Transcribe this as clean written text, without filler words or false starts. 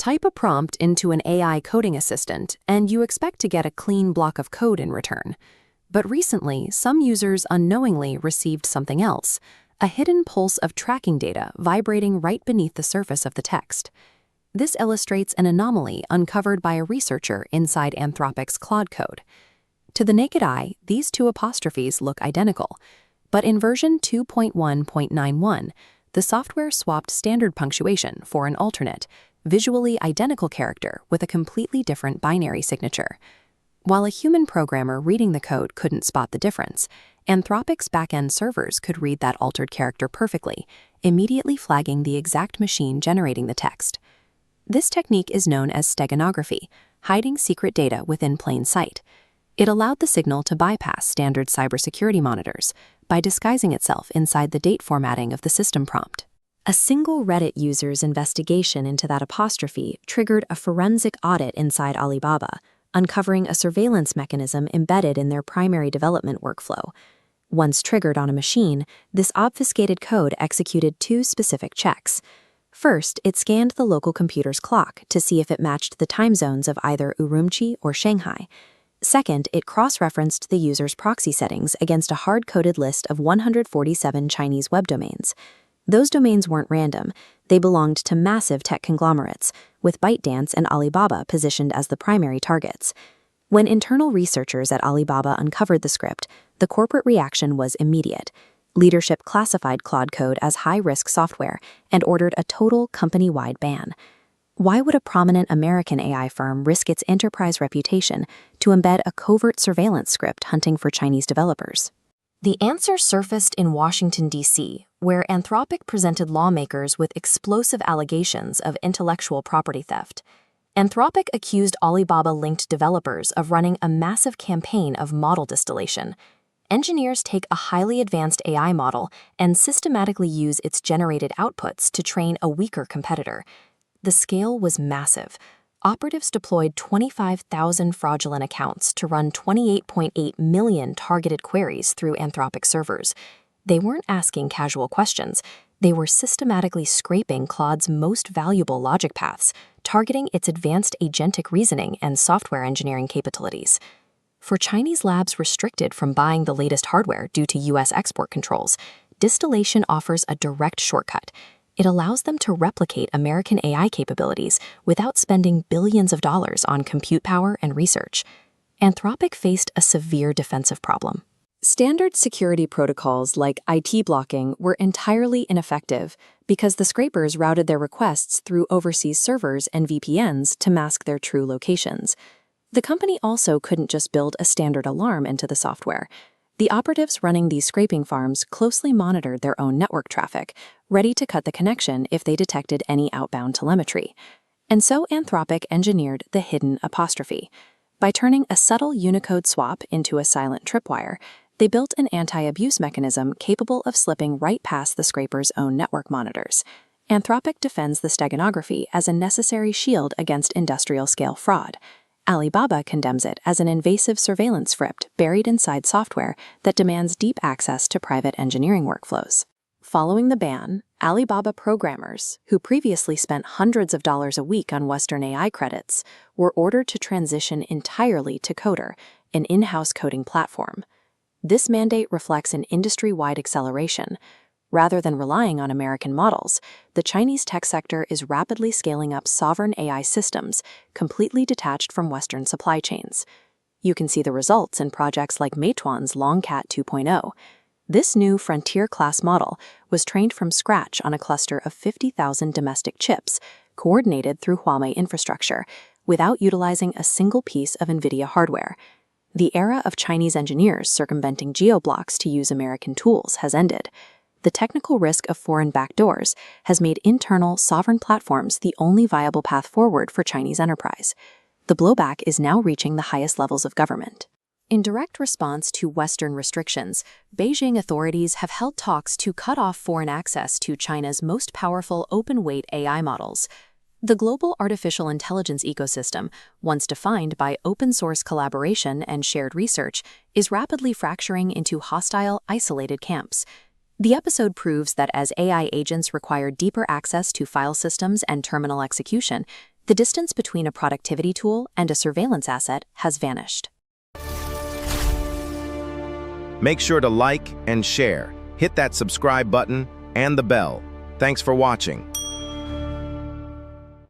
Type a prompt into an AI coding assistant, and you expect to get a clean block of code in return. But recently, some users unknowingly received something else, a hidden pulse of tracking data vibrating right beneath the surface of the text. This illustrates an anomaly uncovered by a researcher inside Anthropic's Claude code. To the naked eye, these two apostrophes look identical, but in version 2.1.91, the software swapped standard punctuation for an alternate, visually identical character with a completely different binary signature. While a human programmer reading the code couldn't spot the difference, Anthropic's back-end servers could read that altered character perfectly, immediately flagging the exact machine generating the text. This technique is known as steganography, hiding secret data within plain sight. It allowed the signal to bypass standard cybersecurity monitors by disguising itself inside the date formatting of the system prompt. A single Reddit user's investigation into that apostrophe triggered a forensic audit inside Alibaba, uncovering a surveillance mechanism embedded in their primary development workflow. Once triggered on a machine, this obfuscated code executed two specific checks. First, it scanned the local computer's clock to see if it matched the time zones of either Urumqi or Shanghai. Second, it cross-referenced the user's proxy settings against a hard-coded list of 147 Chinese web domains. Those domains weren't random. They belonged to massive tech conglomerates, with ByteDance and Alibaba positioned as the primary targets. When internal researchers at Alibaba uncovered the script, the corporate reaction was immediate. Leadership classified Claude code as high-risk software and ordered a total company-wide ban. Why would a prominent American AI firm risk its enterprise reputation to embed a covert surveillance script hunting for Chinese developers? The answer surfaced in Washington, D.C., where Anthropic presented lawmakers with explosive allegations of intellectual property theft. Anthropic accused Alibaba-linked developers of running a massive campaign of model distillation. Engineers take a highly advanced AI model and systematically use its generated outputs to train a weaker competitor. The scale was massive. Operatives deployed 25,000 fraudulent accounts to run 28.8 million targeted queries through Anthropic servers. They weren't asking casual questions. They were systematically scraping Claude's most valuable logic paths, targeting its advanced agentic reasoning and software engineering capabilities. For Chinese labs restricted from buying the latest hardware due to U.S. export controls, distillation offers a direct shortcut. It allows them to replicate American AI capabilities without spending billions of dollars on compute power and research. Anthropic faced a severe defensive problem. Standard security protocols like IT blocking were entirely ineffective because the scrapers routed their requests through overseas servers and VPNs to mask their true locations. The company also couldn't just build a standard alarm into the software. The operatives running these scraping farms closely monitored their own network traffic, ready to cut the connection if they detected any outbound telemetry. And so Anthropic engineered the hidden apostrophe. By turning a subtle Unicode swap into a silent tripwire, they built an anti-abuse mechanism capable of slipping right past the scraper's own network monitors. Anthropic defends the steganography as a necessary shield against industrial-scale fraud. Alibaba condemns it as an invasive surveillance script buried inside software that demands deep access to private engineering workflows. Following the ban, Alibaba programmers, who previously spent hundreds of dollars a week on Western AI credits, were ordered to transition entirely to Coder, an in-house coding platform. This mandate reflects an industry-wide acceleration. Rather than relying on American models, the Chinese tech sector is rapidly scaling up sovereign AI systems, completely detached from Western supply chains. You can see the results in projects like Meituan's Longcat 2.0. This new frontier-class model was trained from scratch on a cluster of 50,000 domestic chips, coordinated through Huawei infrastructure, without utilizing a single piece of NVIDIA hardware. The era of Chinese engineers circumventing geo-blocks to use American tools has ended. The technical risk of foreign backdoors has made internal, sovereign platforms the only viable path forward for Chinese enterprise. The blowback is now reaching the highest levels of government. In direct response to Western restrictions, Beijing authorities have held talks to cut off foreign access to China's most powerful open-weight AI models. The global artificial intelligence ecosystem, once defined by open-source collaboration and shared research, is rapidly fracturing into hostile, isolated camps. The episode proves that as AI agents require deeper access to file systems and terminal execution, The distance between a productivity tool and a surveillance asset has vanished. Make sure to like and share. Hit that subscribe button and the bell. Thanks for watching.